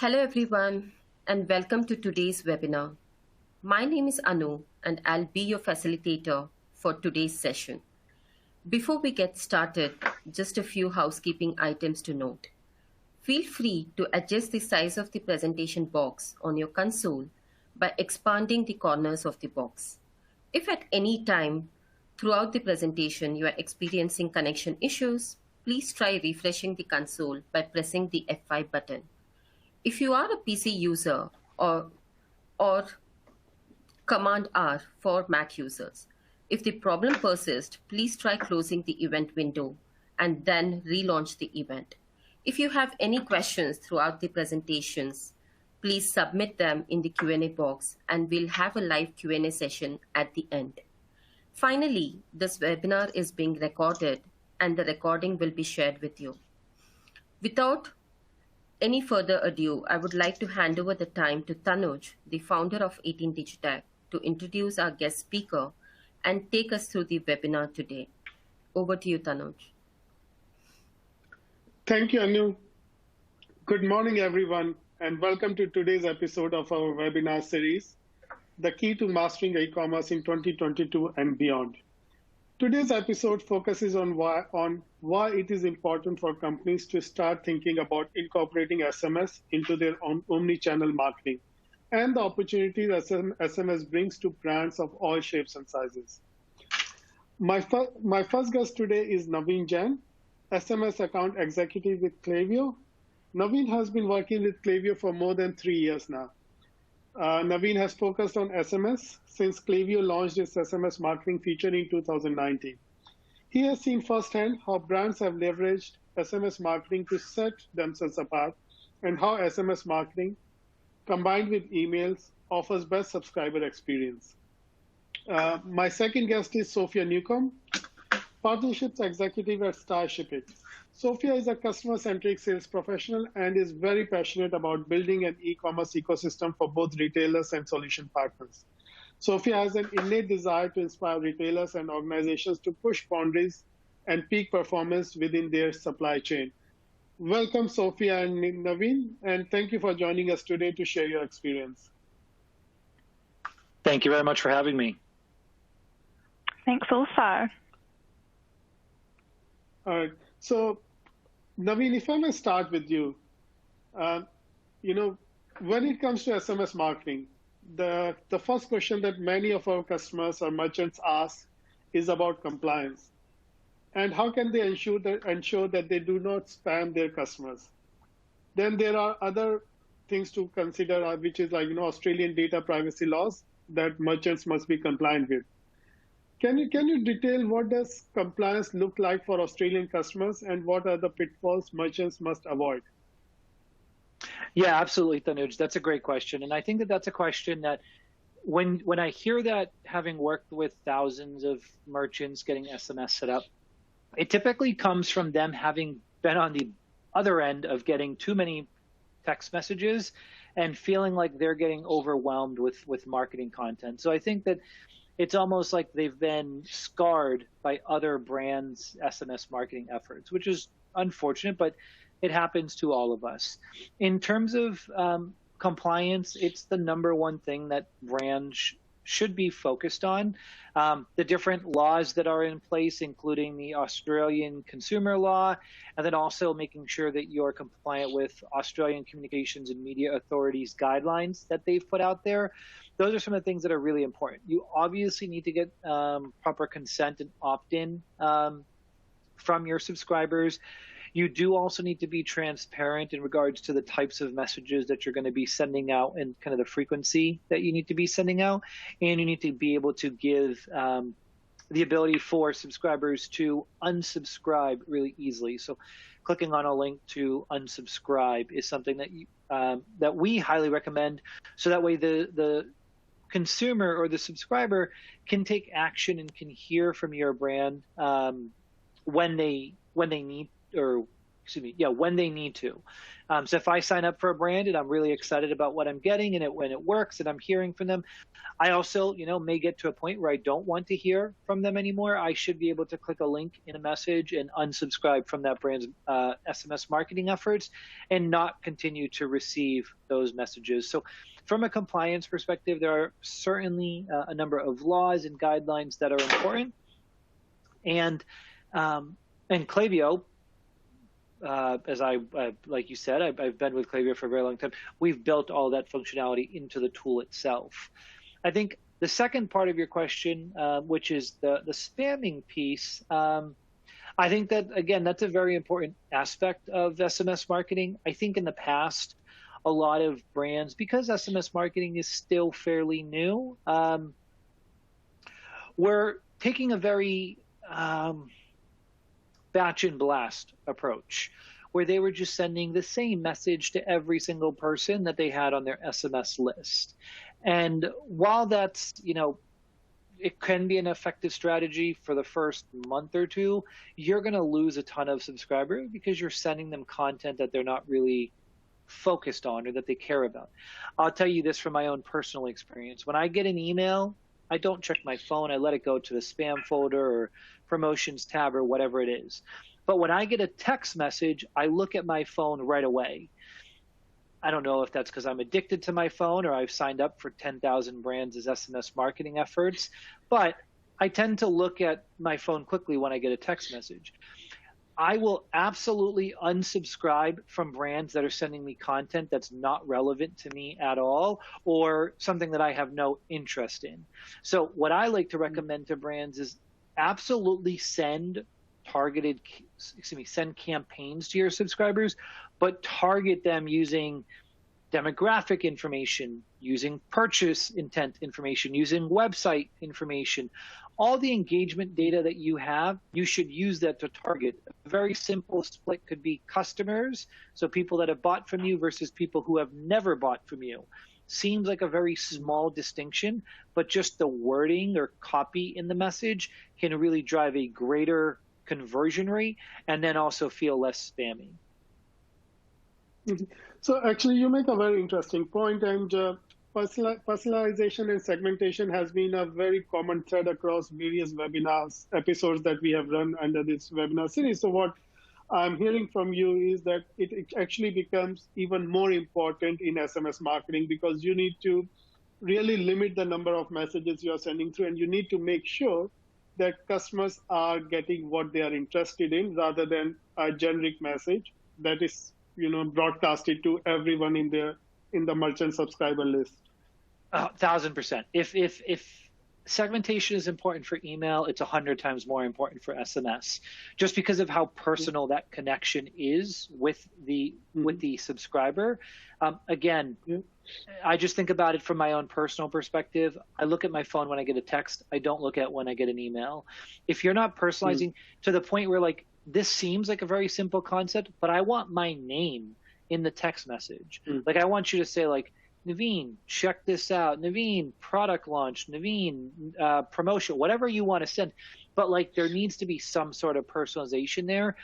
Hello, everyone, and welcome to today's webinar. My name is Anu, and I'll be your facilitator for today's session. Before we get started, just a few housekeeping items to note. Feel free to adjust the size of the presentation box on your console by expanding the corners of the box. If at any time throughout the presentation you are experiencing connection issues, please try refreshing the console by pressing the F5 button. If you are a PC user or Command R for Mac users, if the problem persists, please try closing the event window and then relaunch the event. If you have any questions throughout the presentations, please submit them in the Q&A box and we'll have a live Q&A session at the end. Finally, this webinar is being recorded and the recording will be shared with you. Without any further ado, I would like to hand over the time to Tanuj, the founder of 18 Digitech, to introduce our guest speaker and take us through the webinar today. Over to you, Tanuj. Thank you, Anu. Good morning, everyone, and welcome to today's episode of our webinar series, The Key to Mastering E-commerce in 2022 and Beyond. Today's episode focuses on why it is important for companies to start thinking about incorporating SMS into their own omnichannel marketing and the opportunities SMS brings to brands of all shapes and sizes. My first guest today is Navin Jain, SMS account executive with Klaviyo. Navin has been working with Klaviyo for more than 3 years now. Navin has focused on SMS since Klaviyo launched its SMS marketing feature in 2019. He has seen firsthand how brands have leveraged SMS marketing to set themselves apart and how SMS marketing, combined with emails, offers best subscriber experience. My second guest is Sofia Newcombe, partnerships executive at Starshipit. Sofia is a customer-centric sales professional and is very passionate about building an e-commerce ecosystem for both retailers and solution partners. Sofia has an innate desire to inspire retailers and organizations to push boundaries and peak performance within their supply chain. Welcome, Sofia and Navin, and thank you for joining us today to share your experience. Thank you very much for having me. Thanks also. All right. So, Navin, if I may start with you, when it comes to SMS marketing, the first question that many of our customers or merchants ask is about compliance. And how can they ensure that they do not spam their customers? Then there are other things to consider, which is like Australian data privacy laws that merchants must be compliant with. Can you detail what does compliance look like for Australian customers and what are the pitfalls merchants must avoid? Yeah, absolutely, Tanuj. That's a great question. And I think that that's a question that when I hear that, having worked with thousands of merchants getting SMS set up, it typically comes from them having been on the other end of getting too many text messages and feeling like they're getting overwhelmed with marketing content. So I think that it's almost like they've been scarred by other brands' SMS marketing efforts, which is unfortunate, but it happens to all of us. In terms of compliance, it's the number one thing that brands should be focused on. The different laws that are in place, including the Australian consumer law, and then also making sure that you're compliant with Australian Communications and Media Authority's guidelines that they've put out there. Those are some of the things that are really important. You obviously need to get proper consent and opt-in from your subscribers. You do also need to be transparent in regards to the types of messages that you're going to be sending out and kind of the frequency that you need to be sending out. And you need to be able to give the ability for subscribers to unsubscribe really easily. So clicking on a link to unsubscribe is something that that we highly recommend. So that way the consumer or the subscriber can take action and can hear from your brand when they need or when they need to. So if I sign up for a brand and I'm really excited about what I'm getting and when it works and I'm hearing from them, I also, may get to a point where I don't want to hear from them anymore. I should be able to click a link in a message and unsubscribe from that brand's SMS marketing efforts and not continue to receive those messages. So from a compliance perspective, there are certainly a number of laws and guidelines that are important. And Klaviyo, as like you said, I've been with Klaviyo for a very long time. We've built all that functionality into the tool itself. I think the second part of your question, which is the spamming piece, I think that, again, that's a very important aspect of SMS marketing. I think in the past, a lot of brands, because SMS marketing is still fairly new, we're taking a very batch and blast approach, where they were just sending the same message to every single person that they had on their SMS list. And while that's, it can be an effective strategy for the first month or two, you're going to lose a ton of subscribers because you're sending them content that they're not really focused on or that they care about. I'll tell you this from my own personal experience. When I get an email, I don't check my phone. I let it go to the spam folder or promotions tab or whatever it is. But when I get a text message, I look at my phone right away. I don't know if that's because I'm addicted to my phone or I've signed up for 10,000 brands as SMS marketing efforts, but I tend to look at my phone quickly when I get a text message. I will absolutely unsubscribe from brands that are sending me content that's not relevant to me at all or something that I have no interest in. So what I like to recommend to brands is absolutely send campaigns to your subscribers, but target them using demographic information, using purchase intent information, using website information. All the engagement data that you have, you should use that to target. A very simple split could be customers, so people that have bought from you versus people who have never bought from you. Seems like a very small distinction, but just the wording or copy in the message can really drive a greater conversion rate and then also feel less spammy. So actually, you make a very interesting point, and personalization and segmentation has been a very common thread across various webinars, episodes that we have run under this webinar series. So what I'm hearing from you is that it actually becomes even more important in SMS marketing because you need to really limit the number of messages you are sending through, and you need to make sure that customers are getting what they are interested in rather than a generic message that is broadcasted to everyone in the merchant subscriber list. 1,000%. If segmentation is important for email, it's 100 times more important for SMS, just because of how personal that connection is with the subscriber. Again, I just think about it from my own personal perspective. I look at my phone when I get a text. I don't look at when I get an email. If you're not personalizing to the point where this seems like a very simple concept, but I want my name in the text message. I want you to say Navin, check this out. Navin, product launch. Navin, promotion, whatever you want to send. But there needs to be some sort of personalization there.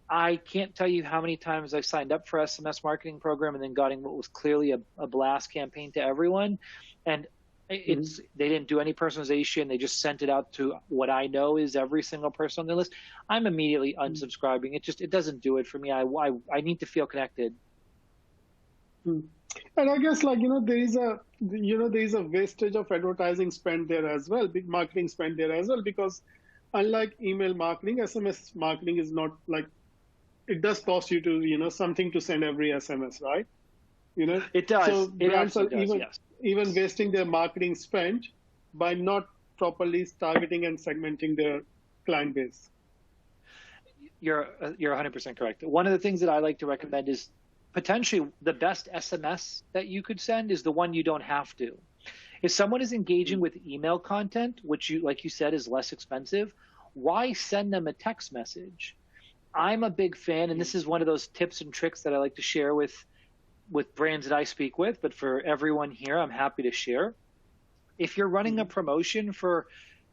I can't tell you how many times I've signed up for SMS marketing program and then got what was clearly a blast campaign to everyone. And they didn't do any personalization. They just sent it out to what I know is every single person on the list. I'm immediately unsubscribing. It doesn't do it for me. I need to feel connected. And I guess there is a wastage of advertising spend there as well, big marketing spend there as well, because unlike email marketing, SMS marketing is not it does cost you to something to send every SMS, right? It does. So brands are yes. even wasting their marketing spend by not properly targeting and segmenting their client base. You're 100% correct. One of the things that I like to recommend is potentially the best SMS that you could send is the one you don't have to. If someone is engaging with email content, which like you said, is less expensive, why send them a text message? I'm a big fan, and this is one of those tips and tricks that I like to share with brands that I speak with, but for everyone here, I'm happy to share. If you're running a promotion for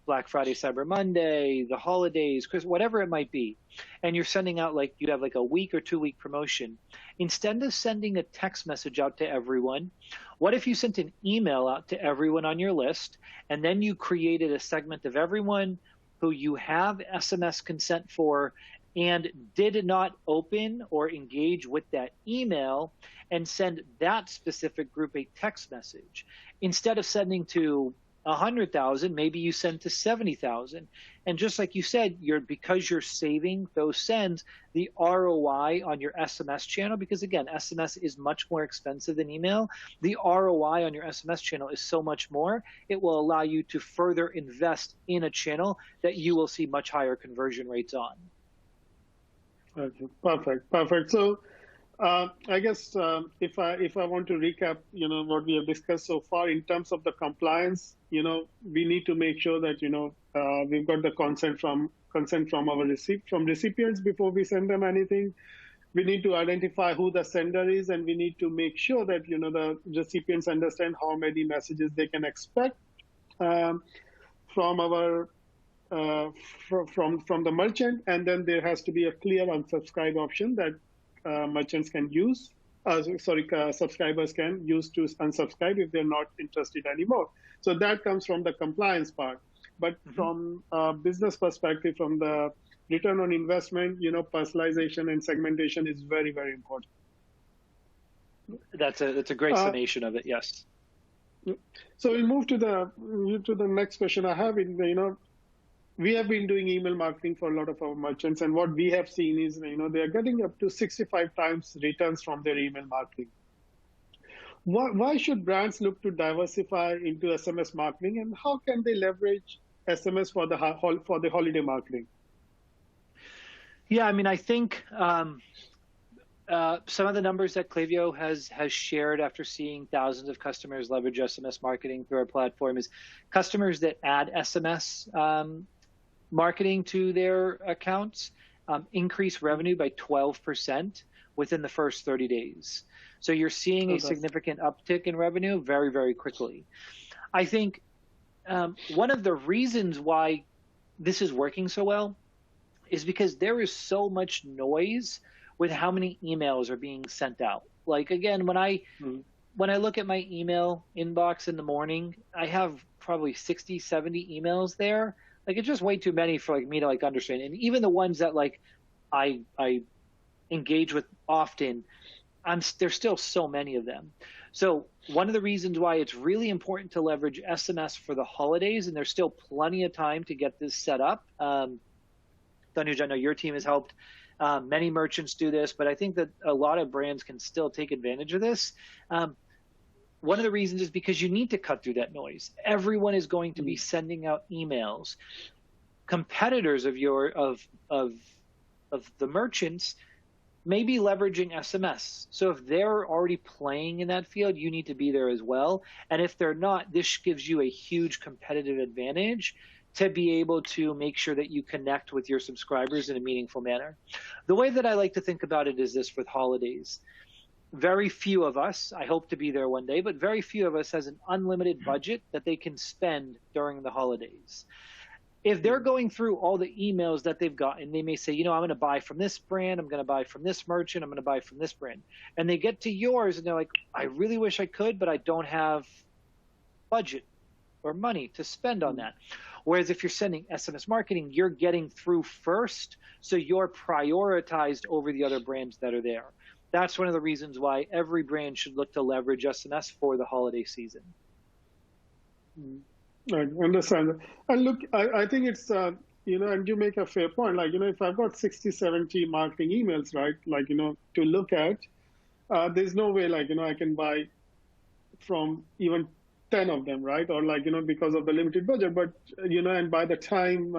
Black Friday, Cyber Monday, the holidays, Christmas, whatever it might be, and you're sending out like you have like a week or 2 week promotion, instead of sending a text message out to everyone, what if you sent an email out to everyone on your list, and then you created a segment of everyone who you have SMS consent for and did not open or engage with that email, and send that specific group a text message. Instead of sending to 100,000, maybe you send to 70,000. And just like you said, because you're saving those sends, the ROI on your SMS channel, because again, SMS is much more expensive than email. The ROI on your SMS channel is so much more. It will allow you to further invest in a channel that you will see much higher conversion rates on. Okay, perfect. So I guess if I want to recap, what we have discussed so far in terms of the compliance, we need to make sure that we've got the consent from our recipients before we send them anything. We need to identify who the sender is, and we need to make sure that the recipients understand how many messages they can expect from our from the merchant, and then there has to be a clear unsubscribe option that merchants can use. Subscribers can use to unsubscribe if they're not interested anymore. So that comes from the compliance part. But from a business perspective, from the return on investment, personalization and segmentation is very, very important. That's a great summation of it. Yes. So we move to the next question I have. We have been doing email marketing for a lot of our merchants, and what we have seen is, they are getting up to 65 times returns from their email marketing. Why should brands look to diversify into SMS marketing, and how can they leverage SMS for the holiday marketing? Yeah, I mean, I think some of the numbers that Klaviyo has shared after seeing thousands of customers leverage SMS marketing through our platform is customers that add SMS marketing to their accounts increase revenue by 12% within the first 30 days. So you're seeing a significant uptick in revenue very, very quickly. I think one of the reasons why this is working so well is because there is so much noise with how many emails are being sent out. Like, again, when I look at my email inbox in the morning, I have probably 60, 70 emails there. Like, it's just way too many for me to understand. And even the ones that I engage with often, there's still so many of them. So one of the reasons why it's really important to leverage SMS for the holidays, and there's still plenty of time to get this set up. Tanuj, I know your team has helped many merchants do this, but I think that a lot of brands can still take advantage of this. One of the reasons is because you need to cut through that noise. Everyone is going to be sending out emails. Competitors of the merchants may be leveraging SMS. So if they're already playing in that field, you need to be there as well. And if they're not, this gives you a huge competitive advantage to be able to make sure that you connect with your subscribers in a meaningful manner. The way that I like to think about it is this with holidays. Very few of us, I hope to be there one day, but very few of us has an unlimited budget that they can spend during the holidays. If they're going through all the emails that they've gotten, they may say, I'm going to buy from this brand, I'm going to buy from this merchant, I'm going to buy from this brand. And they get to yours and they're like, I really wish I could, but I don't have budget or money to spend on that. Whereas if you're sending SMS marketing, you're getting through first, so you're prioritized over the other brands that are there. That's one of the reasons why every brand should look to leverage SMS for the holiday season. I understand. And look, I think it's, and you make a fair point. If I've got 60, 70 marketing emails, right, to look at, there's no way, I can buy from even 10 of them, right? Or because of the limited budget. But, and by the time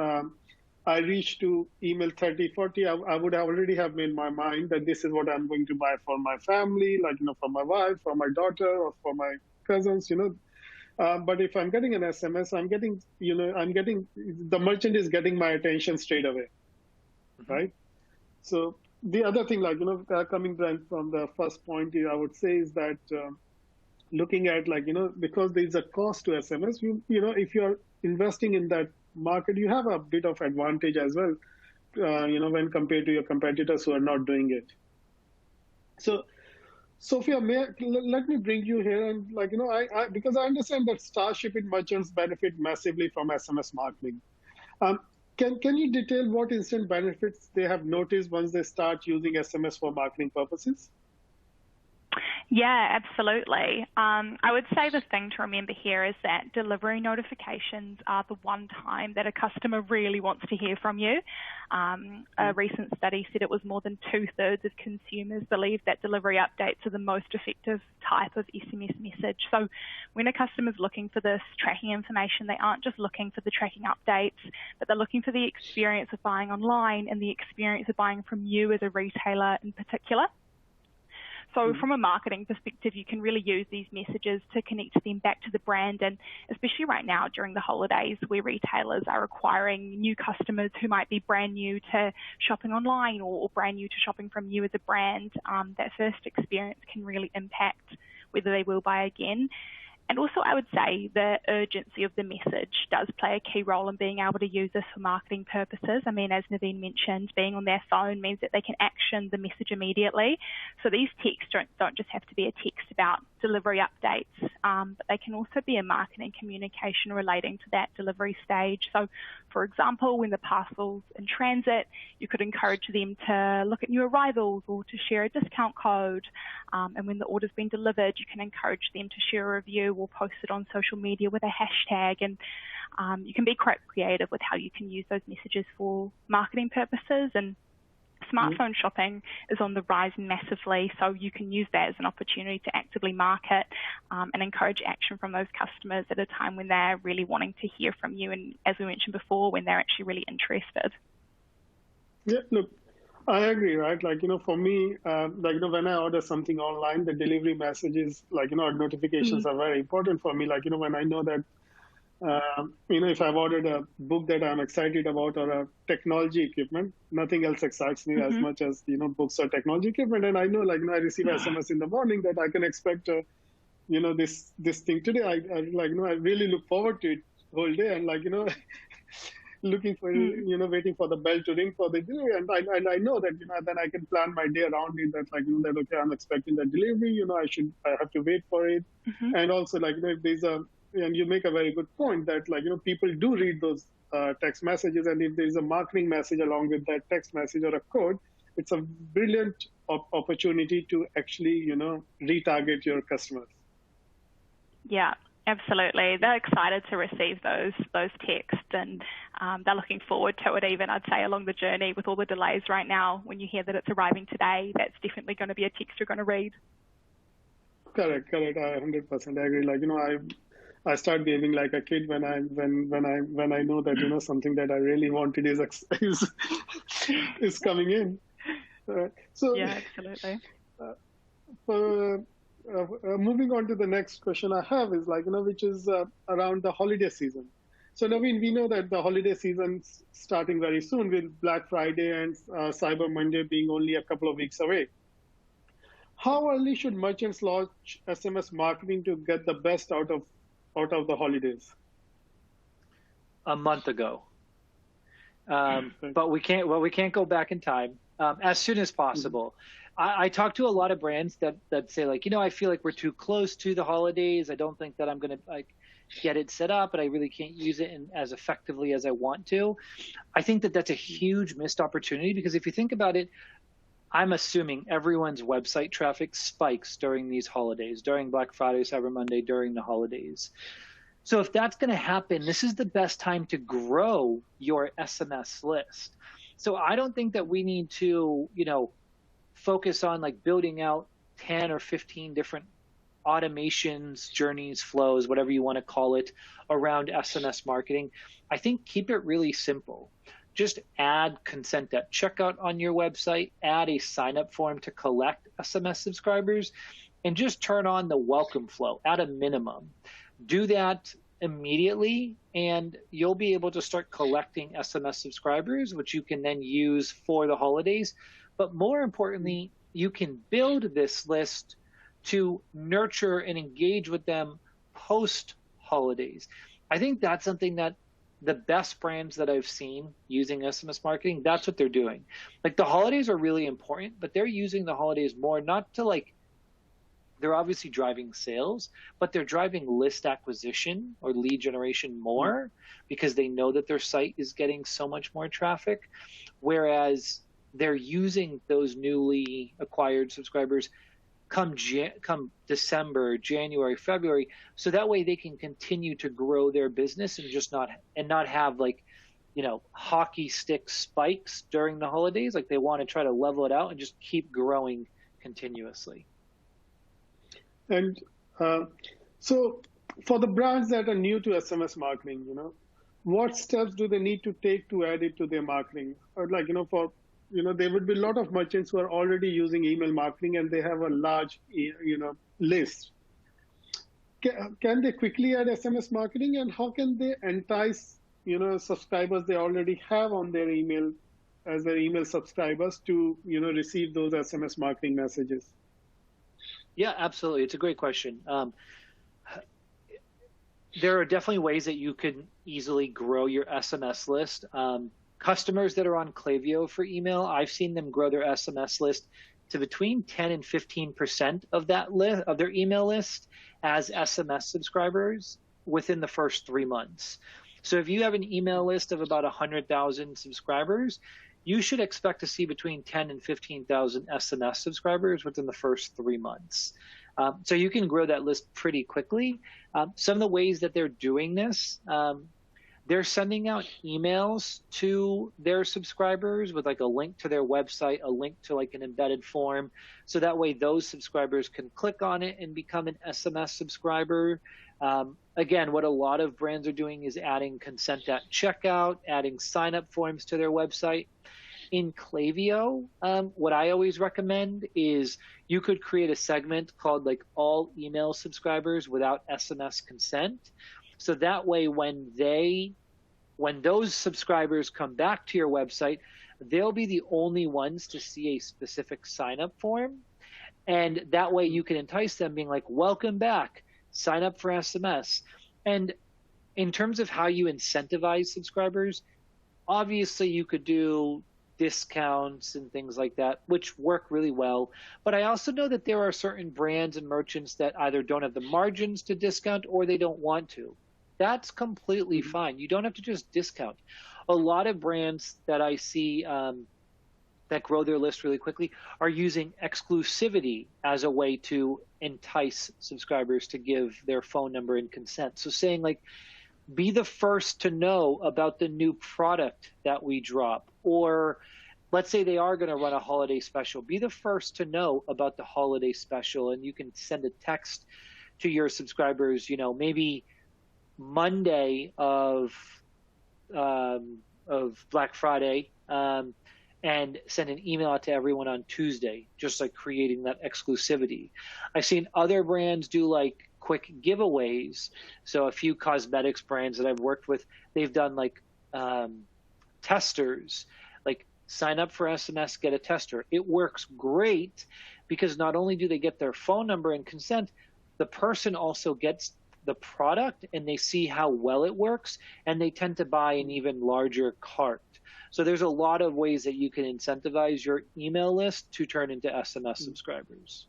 I reach to email 30, 40, I would already have made my mind that this is what I'm going to buy for my family, for my wife, for my daughter, or for my cousins, But if I'm getting an SMS, I'm getting the merchant is getting my attention straight away, right? So the other thing, coming then from the first point, I would say is that looking at because there's a cost to SMS, if you're investing in that market, you have a bit of advantage as well, when compared to your competitors who are not doing it. So, Sofia, let me bring you here, and because I understand that Starshipit merchants benefit massively from SMS marketing. Can you detail what instant benefits they have noticed once they start using SMS for marketing purposes? Yeah, absolutely. I would say the thing to remember here is that delivery notifications are the one time that a customer really wants to hear from you. A recent study said it was more than 2/3 of consumers believe that delivery updates are the most effective type of SMS message. So when a customer's looking for this tracking information, they aren't just looking for the tracking updates, but they're looking for the experience of buying online and the experience of buying from you as a retailer in particular. So from a marketing perspective, you can really use these messages to connect them back to the brand, and especially right now during the holidays where retailers are acquiring new customers who might be brand new to shopping online or brand new to shopping from you as a brand, that first experience can really impact whether they will buy again. And also, I would say the urgency of the message does play a key role in being able to use this for marketing purposes. I mean, as Navin mentioned, being on their phone means that they can action the message immediately. So these texts don't just have to be a text about delivery updates, but they can also be a marketing communication relating to that delivery stage. So, for example, when the parcel's in transit, you could encourage them to look at new arrivals or to share a discount code. And when the order's been delivered, you can encourage them to share a review or post it on social media with a hashtag. And you can be quite creative with how you can use those messages for marketing purposes. And smartphone shopping is on the rise massively, so you can use that as an opportunity to actively market and encourage action from those customers at a time when they're really wanting to hear from you, and as we mentioned before, when they're actually really interested. Yeah, look, I agree, right? For me, when I order something online, the delivery messages, notifications are very important for me. When I know that, if I've ordered a book that I'm excited about or a technology equipment, nothing else excites me as much as, books or technology equipment. And I know, I receive SMS in the morning that I can expect, this thing today. I really look forward to it whole day, and looking for, waiting for the bell to ring for the delivery. And I know that, then I can plan my day around it, that, that, okay, I'm expecting the delivery, I have to wait for it. And also, if there's and you make a very good point that, people do read those text messages. And if there's a marketing message along with that text message or a code, it's a brilliant opportunity to actually, retarget your customers. Yeah. Absolutely. They're excited to receive those texts, and they're looking forward to it even, I'd say, along the journey with all the delays right now. When you hear that it's arriving today, that's definitely going to be a text you're going to read. Correct. I 100% agree. I start behaving like a kid when I know that, something that I really wanted is coming in. So yeah, absolutely. Moving on to the next question I have is which is around the holiday season. So Navin, we know that the holiday season's starting very soon, with Black Friday and Cyber Monday being only a couple of weeks away. How early should merchants launch SMS marketing to get the best out of the holidays? A month ago, but we can't go back in time. As soon as possible. I talk to a lot of brands that say, I feel like we're too close to the holidays. I don't think that I'm going to get it set up, but I really can't use it as effectively as I want to. I think that that's a huge missed opportunity, because if you think about it, I'm assuming everyone's website traffic spikes during these holidays, during Black Friday, Cyber Monday, during the holidays. So if that's going to happen, this is the best time to grow your SMS list. So I don't think that we need to, focus on building out 10 or 15 different automations, journeys, flows, whatever you want to call it, around SMS marketing. I think keep it really simple. Just add consent at checkout on your website, add a sign-up form to collect SMS subscribers, and just turn on the welcome flow at a minimum. Do that immediately, and you'll be able to start collecting SMS subscribers, which you can then use for the holidays. But more importantly, you can build this list to nurture and engage with them post-holidays. I think that's something that the best brands that I've seen using SMS marketing, that's what they're doing. Like the holidays are really important, but they're using the holidays more not to like, they're obviously driving sales, but they're driving list acquisition or lead generation more because they know that their site is getting so much more traffic. Whereas they're using those newly acquired subscribers come December, January, February, so that way they can continue to grow their business and just not have like, you know, hockey stick spikes during the holidays. Like they want to try to level it out and just keep growing continuously. And so for the brands that are new to SMS marketing, you know, what steps do they need to take to add it to their marketing? Or like, you know, there would be a lot of merchants who are already using email marketing and they have a large, you know, list. Can they quickly add SMS marketing, and how can they entice, you know, subscribers they already have on their email as their email subscribers to, you know, receive those SMS marketing messages? Yeah, absolutely. It's a great question. There are definitely ways that you can easily grow your SMS list. Customers that are on Klaviyo for email, I've seen them grow their SMS list to between 10 and 15% of that list, of their email list, as SMS subscribers within the first 3 months. So if you have an email list of about 100,000 subscribers, you should expect to see between 10 and 15,000 SMS subscribers within the first 3 months. So you can grow that list pretty quickly. Some of the ways that they're doing this, they're sending out emails to their subscribers with like a link to their website, a link to like an embedded form. So that way those subscribers can click on it and become an SMS subscriber. Again, what a lot of brands are doing is adding consent at checkout, adding sign-up forms to their website. In Klaviyo, what I always recommend is you could create a segment called like all email subscribers without SMS consent. So that way when those subscribers come back to your website, they'll be the only ones to see a specific sign-up form. And that way you can entice them being like, welcome back, sign up for SMS. And in terms of how you incentivize subscribers, obviously you could do discounts and things like that, which work really well. But I also know that there are certain brands and merchants that either don't have the margins to discount or they don't want to. That's completely fine. You don't have to just discount. A lot of brands that I see that grow their list really quickly are using exclusivity as a way to entice subscribers to give their phone number and consent. So saying like, be the first to know about the new product that we drop. Or let's say they are going to run a holiday special. Be the first to know about the holiday special, and you can send a text to your subscribers, you know, maybe Monday of Black Friday, and send an email out to everyone on Tuesday, just like creating that exclusivity. I've seen other brands do like quick giveaways. So a few cosmetics brands that I've worked with, they've done like testers, like sign up for SMS, get a tester. It works great because not only do they get their phone number and consent, the person also gets the product and they see how well it works, and they tend to buy an even larger cart. So there's a lot of ways that you can incentivize your email list to turn into SMS subscribers.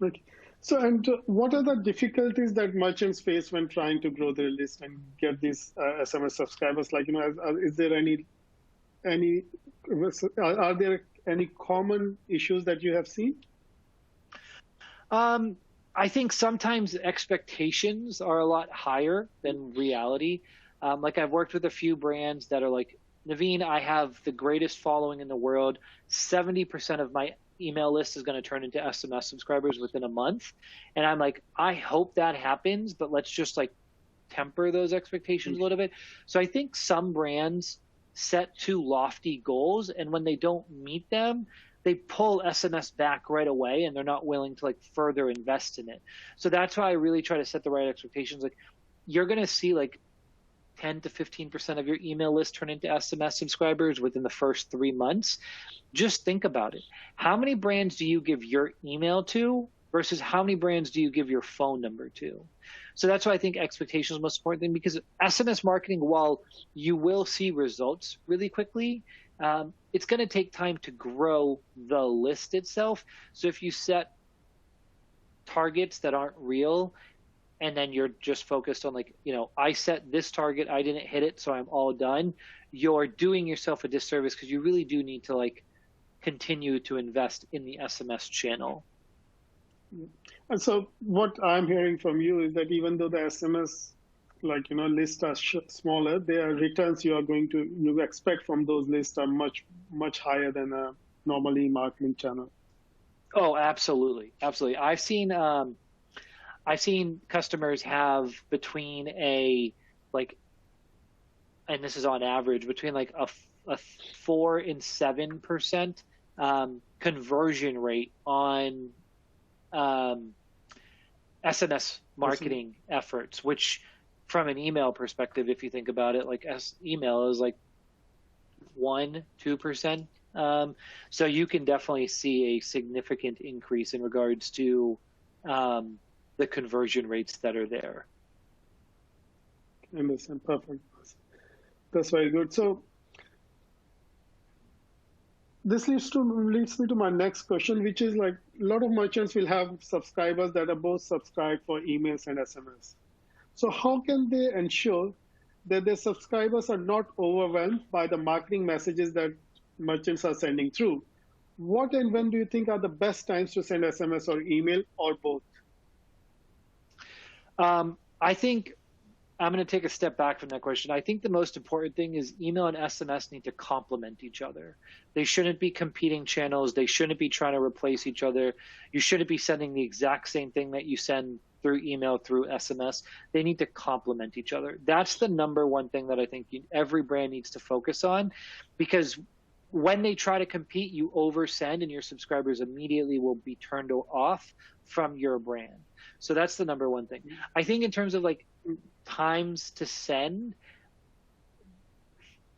Okay. So, and what are the difficulties that merchants face when trying to grow their list and get these SMS subscribers? Like, you know, is there are there any common issues that you have seen? I think sometimes expectations are a lot higher than reality. Like I've worked with a few brands that are like, Navin, I have the greatest following in the world. 70% of my email list is going to turn into SMS subscribers within a month. And I'm like, I hope that happens, but let's just like temper those expectations a little bit. So I think some brands set too lofty goals, and when they don't meet them, they pull SMS back right away, and they're not willing to like further invest in it. So that's why I really try to set the right expectations. Like you're going to see like 10 to 15% of your email list turn into SMS subscribers within the first 3 months. Just think about it. How many brands do you give your email to versus how many brands do you give your phone number to? So that's why I think expectation is the most important thing, because SMS marketing, while you will see results really quickly, it's going to take time to grow the list itself. So if you set targets that aren't real, and then you're just focused on like, I set this target, I didn't hit it, so I'm all done, you're doing yourself a disservice, because you really do need to like continue to invest in the SMS channel. And so what I'm hearing from you is that even though the SMS, lists are smaller, their returns you expect from those lists are much, much higher than a normal e-marketing channel. Oh, absolutely. Absolutely. I've seen customers have between and this is on average, between like a 4 and 7% conversion rate on SMS marketing efforts, which from an email perspective, if you think about it, like email is like 1-2%. So you can definitely see a significant increase in regards to the conversion rates that are there. I understand. Perfect. That's very good. So this leads me to my next question, which is like a lot of merchants will have subscribers that are both subscribed for emails and SMS. So how can they ensure that their subscribers are not overwhelmed by the marketing messages that merchants are sending through? What and when do you think are the best times to send SMS or email, or both? I think I'm going to take a step back from that question. I think the most important thing is email and SMS need to complement each other. They shouldn't be competing channels. They shouldn't be trying to replace each other. You shouldn't be sending the exact same thing that you send through email, through SMS. They need to complement each other. That's the number one thing that I think every brand needs to focus on, because when they try to compete, you oversend and your subscribers immediately will be turned off from your brand. So that's the number one thing. I think in terms of like times to send,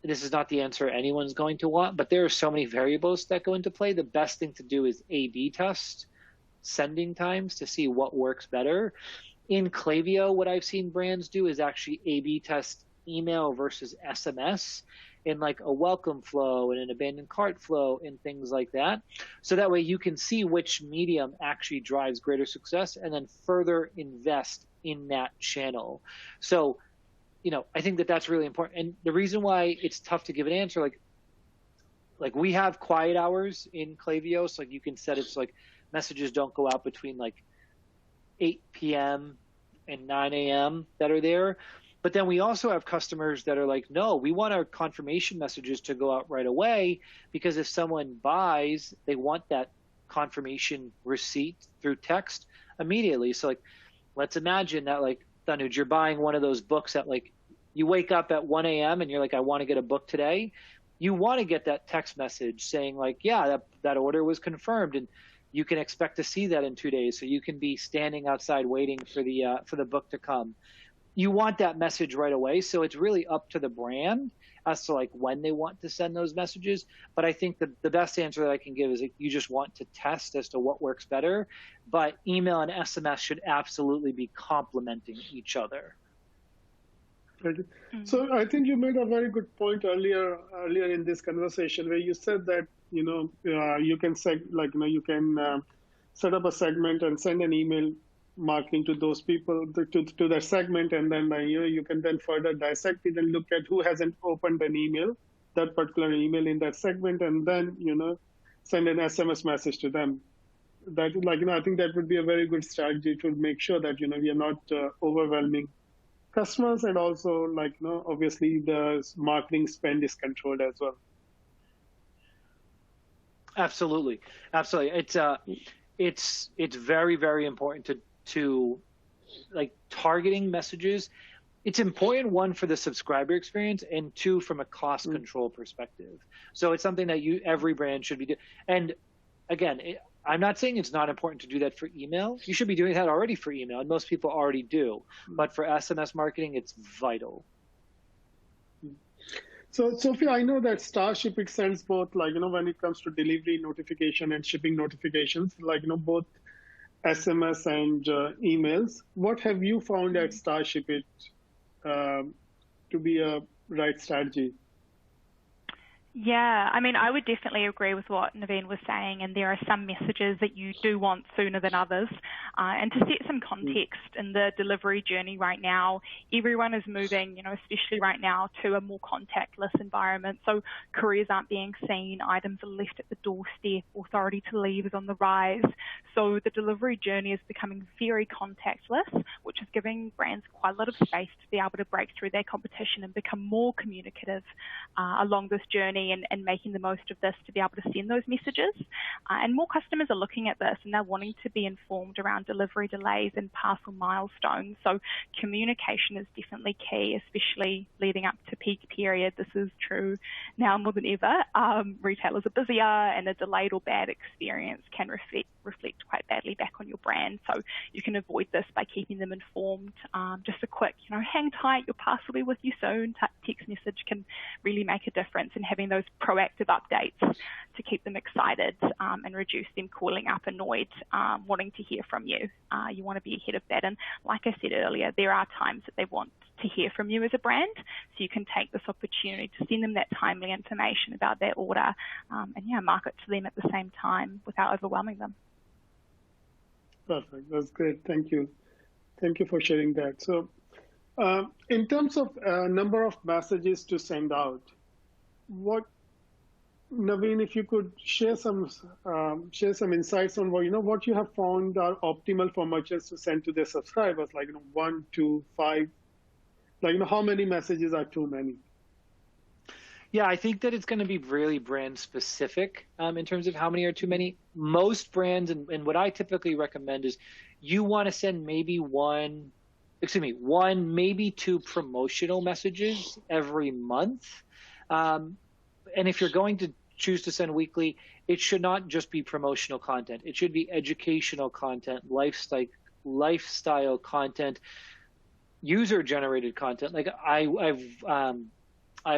this is not the answer anyone's going to want, but there are so many variables that go into play. The best thing to do is A/B test sending times to see what works better. In Klaviyo, what I've seen brands do is actually A/B test email versus SMS in like a welcome flow and an abandoned cart flow and things like that. So that way you can see which medium actually drives greater success and then further invest in that channel. So, I think that that's really important. And the reason why it's tough to give an answer, like we have quiet hours in Klaviyo, so like you can set it so like messages don't go out between like 8 p.m. and 9 a.m. that are there. But then we also have customers that are like, no, we want our confirmation messages to go out right away, because if someone buys, they want that confirmation receipt through text immediately. So like, let's imagine that like, Tanuj, you're buying one of those books at like, you wake up at 1 a.m. and you're like, I want to get a book today. You want to get that text message saying like, yeah, that order was confirmed, and you can expect to see that in 2 days. So you can be standing outside waiting for the book to come. You want that message right away. So it's really up to the brand as to like when they want to send those messages. But I think the best answer that I can give is like, you just want to test as to what works better. But email and SMS should absolutely be complementing each other. So I think you made a very good point earlier in this conversation, where you said that you can set up a segment and send an email marketing to those people to that segment, and then you can then further dissect it and look at who hasn't opened an email, that particular email in that segment, and then send an SMS message to them. That I think that would be a very good strategy to make sure that we are not overwhelming customers, and also obviously the marketing spend is controlled as well. Absolutely. It's very, very important to like targeting messages. It's important, one, for the subscriber experience, and two, from a cost control perspective. So it's something that every brand should be doing. And again, I'm not saying it's not important to do that for email. You should be doing that already for email, and most people already do. But for SMS marketing, it's vital. So, Sofia, I know that Starshipit sends both, when it comes to delivery notification and shipping notifications, both SMS and emails. What have you found at Starshipit to be a right strategy? Yeah, I mean, I would definitely agree with what Navin was saying, and there are some messages that you do want sooner than others. And to set some context in the delivery journey right now, everyone is moving, especially right now, to a more contactless environment. So couriers aren't being seen, items are left at the doorstep, authority to leave is on the rise. So the delivery journey is becoming very contactless, which is giving brands quite a lot of space to be able to break through their competition and become more communicative along this journey. And making the most of this to be able to send those messages. And more customers are looking at this and they're wanting to be informed around delivery delays and parcel milestones. So communication is definitely key, especially leading up to peak period. This is true now more than ever. Retailers are busier and a delayed or bad experience can reflect quite badly back on your brand. So you can avoid this by keeping them informed. Just a quick, hang tight, your parcel will be with you soon text message can really make a difference in having those proactive updates to keep them excited and reduce them calling up annoyed, wanting to hear from you. You want to be ahead of that. And like I said earlier, there are times that they want to hear from you as a brand, so you can take this opportunity to send them that timely information about their order and market to them at the same time without overwhelming them. Perfect. That's great. Thank you. Thank you for sharing that. So in terms of number of messages to send out, Navin, if you could share some insights on what you have found are optimal for merchants to send to their subscribers, like 1, 2, 5, how many messages are too many? Yeah, I think that it's going to be really brand specific in terms of how many are too many. Most brands, and what I typically recommend is you want to send maybe one, maybe 2 promotional messages every month. And if you're going to choose to send weekly, it should not just be promotional content. It should be educational content, lifestyle content, user-generated content. Like I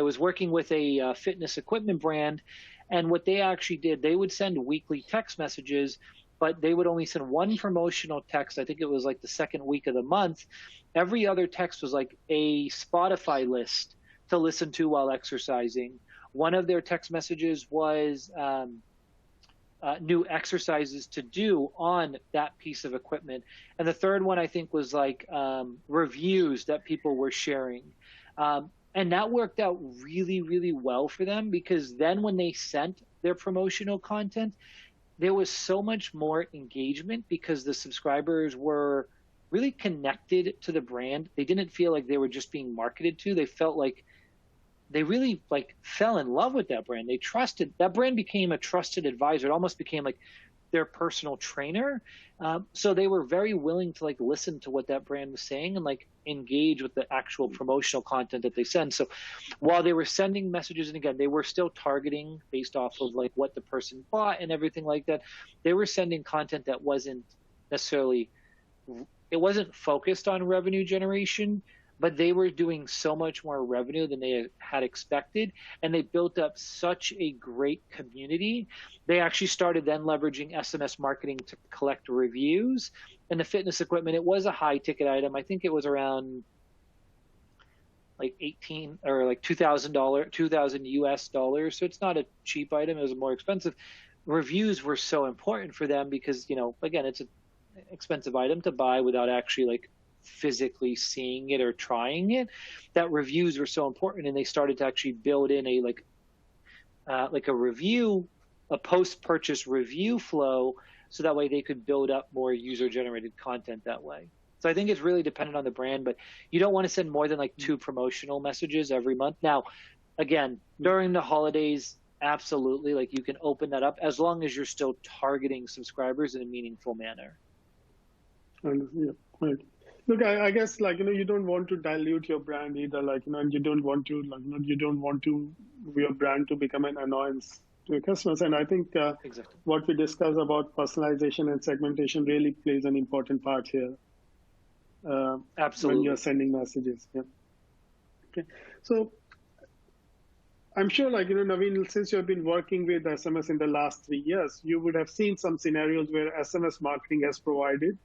was working with a fitness equipment brand, and what they actually did, they would send weekly text messages, but they would only send one promotional text. I think it was like the second week of the month. Every other text was like a Spotify list to listen to while exercising. One of their text messages was new exercises to do on that piece of equipment. And the third one, I think, was like reviews that people were sharing. And that worked out really, really well for them, because then when they sent their promotional content, there was so much more engagement because the subscribers were really connected to the brand. They didn't feel like they were just being marketed to. They felt like they really fell in love with that brand. They trusted that brand, became a trusted advisor. It almost became like their personal trainer. So they were very willing to listen to what that brand was saying and engage with the actual promotional content that they send. So while they were sending messages, and again, they were still targeting based off of what the person bought and everything like that, they were sending content that wasn't necessarily, it wasn't focused on revenue generation, but they were doing so much more revenue than they had expected, and they built up such a great community. They actually started then leveraging SMS marketing to collect reviews. And the fitness equipment, it was a high ticket item. I think it was around $18 or $2,000 US dollars. So it's not a cheap item. It was more expensive. Reviews were so important for them because, again, it's an expensive item to buy without actually physically seeing it or trying it, that reviews were so important, and they started to actually build in a a post-purchase review flow, so that way they could build up more user-generated content that way. So I think it's really dependent on the brand, but you don't want to send more than 2 promotional messages every month. Now, again, during the holidays, absolutely, you can open that up as long as you're still targeting subscribers in a meaningful manner. Yeah, right. Look, I guess you don't want to dilute your brand either, and you don't want to your brand to become an annoyance to your customers. And I think exactly what we discussed about personalization and segmentation really plays an important part here. Absolutely. When you're sending messages. Yeah. Okay. So I'm sure, Navin, since you've been working with SMS in the last 3 years, you would have seen some scenarios where SMS marketing has provided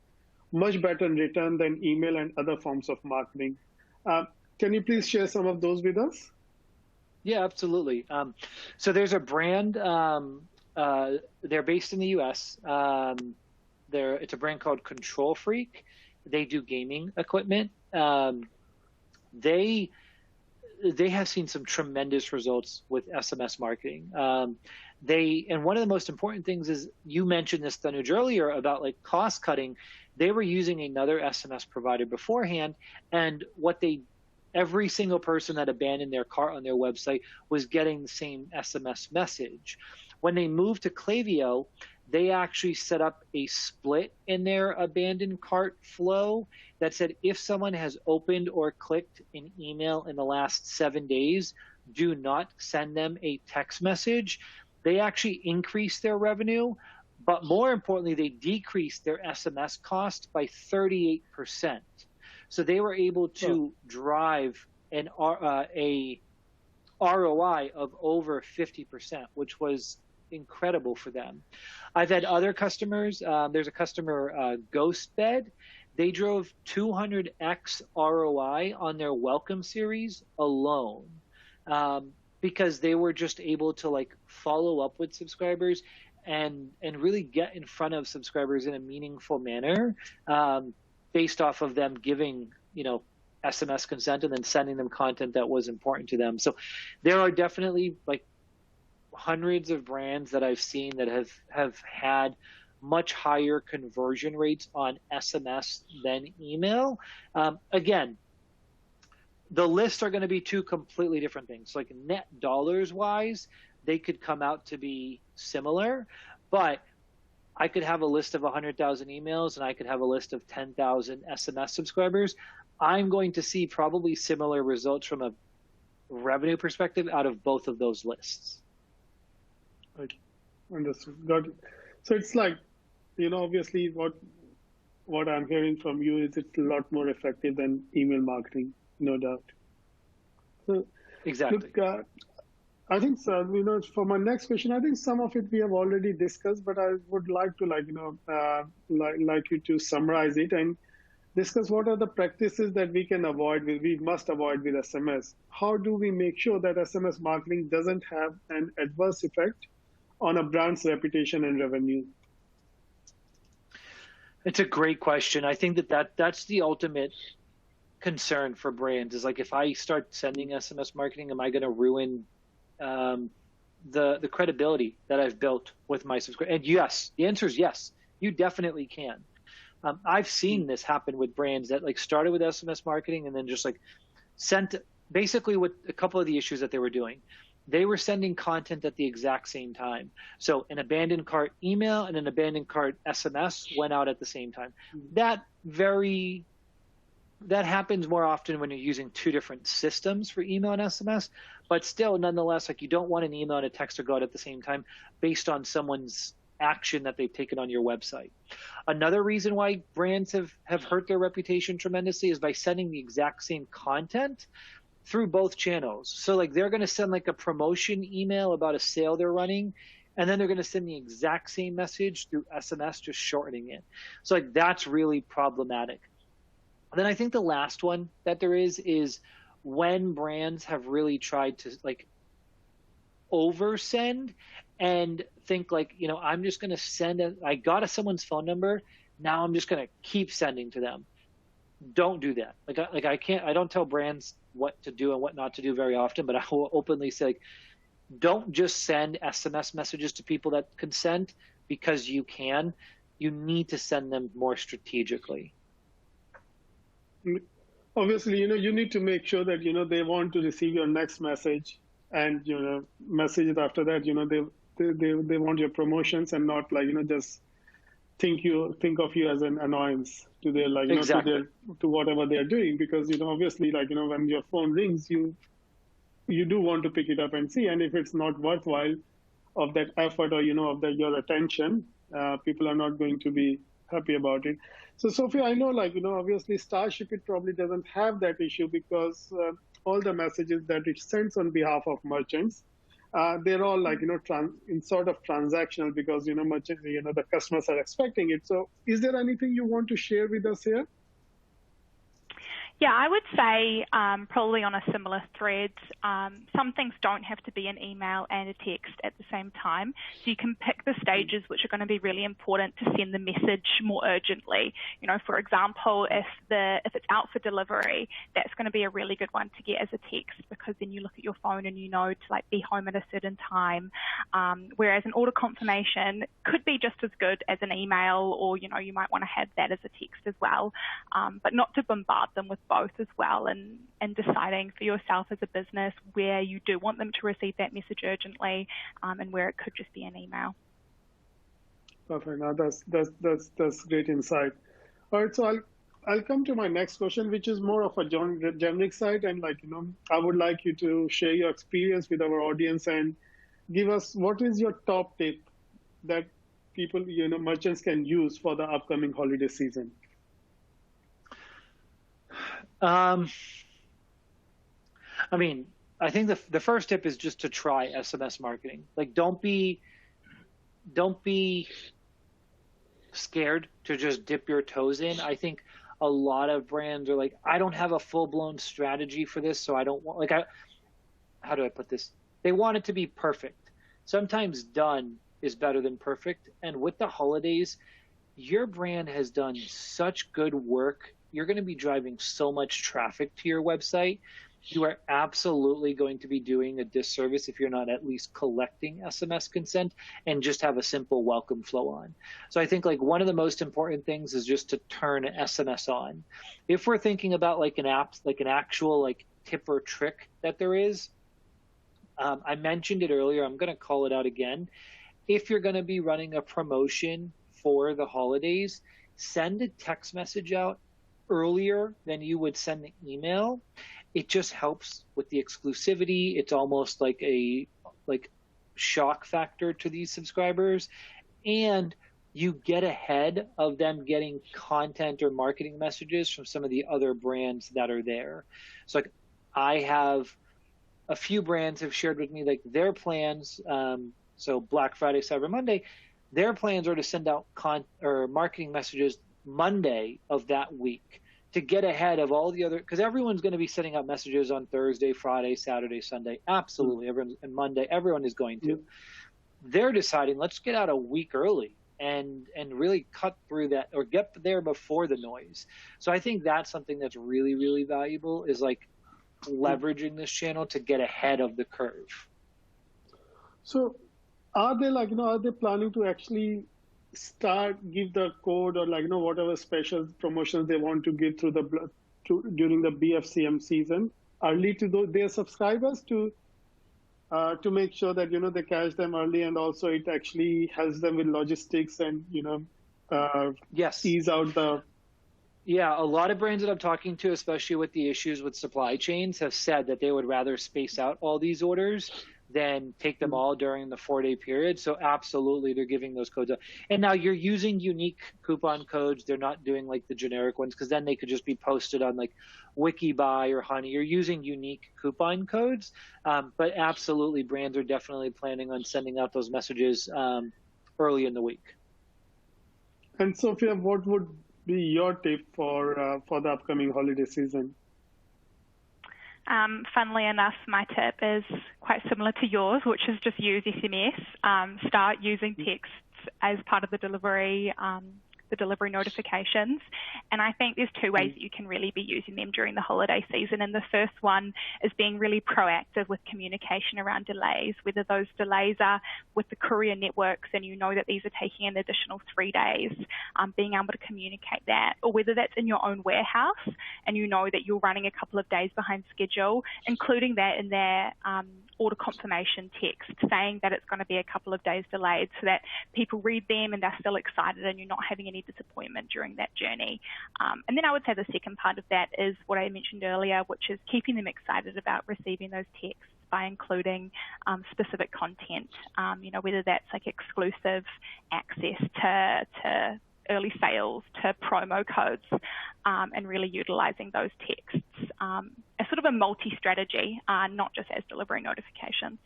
much better return than email and other forms of marketing. Uh, can you please share some of those with us? Yeah, absolutely. So there's a brand, they're based in the US. It's a brand called Control Freak. They do gaming equipment. They have seen some tremendous results with SMS marketing. And one of the most important things is, you mentioned this, Tanuj, earlier about like cost cutting. They were using another SMS provider beforehand, and every single person that abandoned their cart on their website was getting the same SMS message. When they moved to Klaviyo, they actually set up a split in their abandoned cart flow that said, if someone has opened or clicked an email in the last 7 days, do not send them a text message. They actually increased their revenue, but more importantly, they decreased their SMS cost by 38%. So they were able to drive a ROI of over 50%, which was incredible for them. I've had other customers. There's a customer, Ghostbed. They drove 200x ROI on their welcome series alone, because they were just able to like follow up with subscribers and really get in front of subscribers in a meaningful manner, based off of them giving, SMS consent and then sending them content that was important to them. So there are definitely like hundreds of brands that I've seen that have had much higher conversion rates on SMS than email. Again, the lists are going to be two completely different things. Like net dollars wise, they could come out to be similar, but I could have a list of 100,000 emails and I could have a list of 10,000 SMS subscribers. I'm going to see probably similar results from a revenue perspective out of both of those lists. Right. Understood. Got it. So it's like, obviously what I'm hearing from you is it's a lot more effective than email marketing, no doubt. So, Exactly. Look, I think, so, for my next question, I think some of it we have already discussed, but I would like to, like you to summarize it and discuss what are the practices that we must avoid with SMS. How do we make sure that SMS marketing doesn't have an adverse effect on a brand's reputation and revenue? It's a great question. I think that's the ultimate concern for brands, is like, if I start sending SMS marketing, am I going to ruin the credibility that I've built with my subscribers? And yes, the answer is yes, you definitely can. I've seen this happen with brands that like started with SMS marketing and then just like sent, basically with a couple of the issues that they were doing. They were sending content at the exact same time. So an abandoned cart email and an abandoned cart SMS went out at the same time. That happens more often when you're using two different systems for email and SMS, but still, nonetheless, like, you don't want an email and a text to go out at the same time based on someone's action that they've taken on your website. Another reason why brands have hurt their reputation tremendously is by sending the exact same content through both channels. So like, they're going to send like a promotion email about a sale they're running, and then they're going to send the exact same message through SMS, just shortening it. So like, that's really problematic. And then I think the last one that there is when brands have really tried to like oversend and think like, I'm just going to send I got someone's phone number. Now I'm just going to keep sending to them. Don't do that. I don't tell brands what to do and what not to do very often, but I will openly say, like, don't just send SMS messages to people that consent because you can. You need to send them more strategically. Obviously, you need to make sure that, they want to receive your next message and, messages after that, they want your promotions and not like, just think of you as an annoyance to their, like, exactly. to whatever they're doing, because, obviously, like, when your phone rings, you do want to pick it up and see, and if it's not worthwhile of that effort or, of your attention, people are not going to be happy about it. So Sophia, I know, like, obviously Starshipit probably doesn't have that issue because all the messages that it sends on behalf of merchants, they're all like, in sort of transactional because, merchants, the customers are expecting it. So is there anything you want to share with us here? Yeah, I would say probably on a similar thread, some things don't have to be an email and a text at the same time. So you can pick the stages which are going to be really important to send the message more urgently. For example, if it's out for delivery, that's going to be a really good one to get as a text because then you look at your phone and you know to like be home at a certain time. Whereas an order confirmation could be just as good as an email, or you might want to have that as a text as well, but not to bombard them with both as well, and deciding for yourself as a business where you do want them to receive that message urgently, and where it could just be an email. Perfect. Now that's great insight. All right, so I'll come to my next question, which is more of a generic side, and I would like you to share your experience with our audience and give us what is your top tip that people, merchants can use for the upcoming holiday season. I think the first tip is just to try SMS marketing. Don't be scared to just dip your toes in. I think a lot of brands are like, I don't have a full-blown strategy for this, so I don't want, how do I put this? They want it to be perfect. Sometimes done is better than perfect. And with the holidays, your brand has done such good work. You're going to be driving so much traffic to your website. You are absolutely going to be doing a disservice if you're not at least collecting SMS consent and just have a simple welcome flow on. So I think one of the most important things is just to turn SMS on. If we're thinking about an app, an actual tip or trick that there is, I mentioned it earlier, I'm going to call it out again. If you're going to be running a promotion for the holidays, send a text message out earlier than you would send an email. It just helps with the exclusivity. It's almost like a shock factor to these subscribers, and you get ahead of them getting content or marketing messages from some of the other brands that are there. So I have a few brands have shared with me their plans. So Black Friday, Cyber Monday, their plans are to send out marketing messages Monday of that week to get ahead of all the other, because everyone's going to be sending out messages on Thursday, Friday, Saturday, Sunday. Absolutely. And Monday, everyone is going to. They're deciding, let's get out a week early and really cut through that or get there before the noise. So I think that's something that's really, really valuable is leveraging this channel to get ahead of the curve. So are they planning to actually give the code or whatever special promotions they want to give during the BFCM season early to their subscribers to make sure that they catch them early, and also it actually helps them with logistics and yes, ease out the. Yeah, a lot of brands that I'm talking to, especially with the issues with supply chains, have said that they would rather space out all these orders than take them all during the 4-day period. So absolutely, they're giving those codes out. And now you're using unique coupon codes. They're not doing the generic ones, because then they could just be posted on WikiBuy or Honey. You're using unique coupon codes. But absolutely, brands are definitely planning on sending out those messages early in the week. And Sofia, what would be your tip for the upcoming holiday season? Funnily enough, my tip is quite similar to yours, which is just use SMS. Start using texts as part of the delivery notifications. And I think there's two ways that you can really be using them during the holiday season. And the first one is being really proactive with communication around delays, whether those delays are with the courier networks and you know that these are taking an additional 3 days, being able to communicate that, or whether that's in your own warehouse and you know that you're running a couple of days behind schedule, including that in their order confirmation text saying that it's going to be a couple of days delayed, so that people read them and they're still excited and you're not having any disappointment during that journey. And then I would say the second part of that is what I mentioned earlier, which is keeping them excited about receiving those texts by including specific content, whether that's exclusive access to early sales, to promo codes, and really utilizing those texts sort of a multi-strategy, not just as delivering notifications.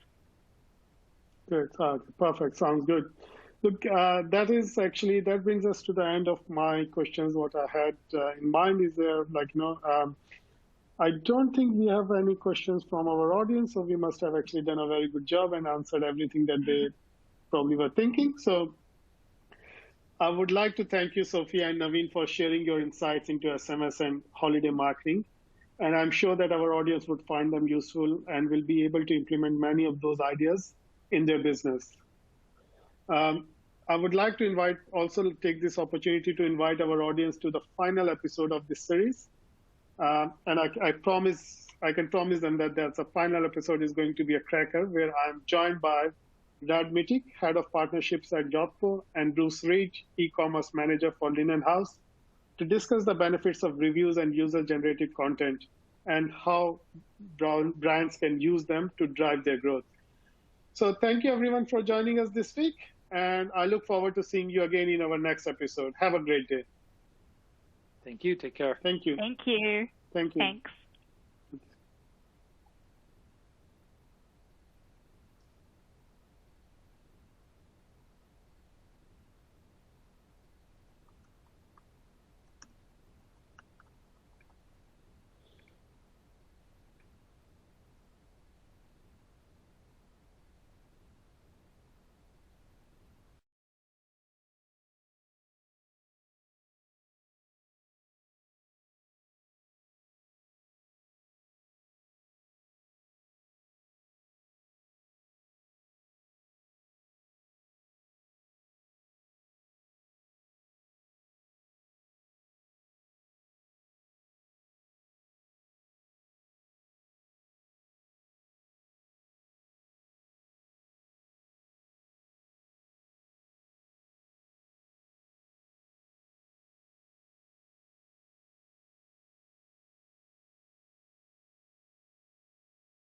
Good. Perfect. Sounds good. Look, that brings us to the end of my questions. What I had in mind is I don't think we have any questions from our audience, so we must have actually done a very good job and answered everything that they probably were thinking. So I would like to thank you, Sofia and Navin, for sharing your insights into SMS and holiday marketing. And I'm sure that our audience would find them useful and will be able to implement many of those ideas in their business. I would like to also take this opportunity to invite our audience to the final episode of this series. And I can promise them that the final episode is going to be a cracker, where I'm joined by Brad Mittick, Head of Partnerships at Jobco, and Bruce Reed, E-commerce Manager for Linen House, to discuss the benefits of reviews and user-generated content and how brands can use them to drive their growth. So thank you, everyone, for joining us this week, and I look forward to seeing you again in our next episode. Have a great day. Thank you. Take care. Thank you. Thank you. Thank you. Thanks.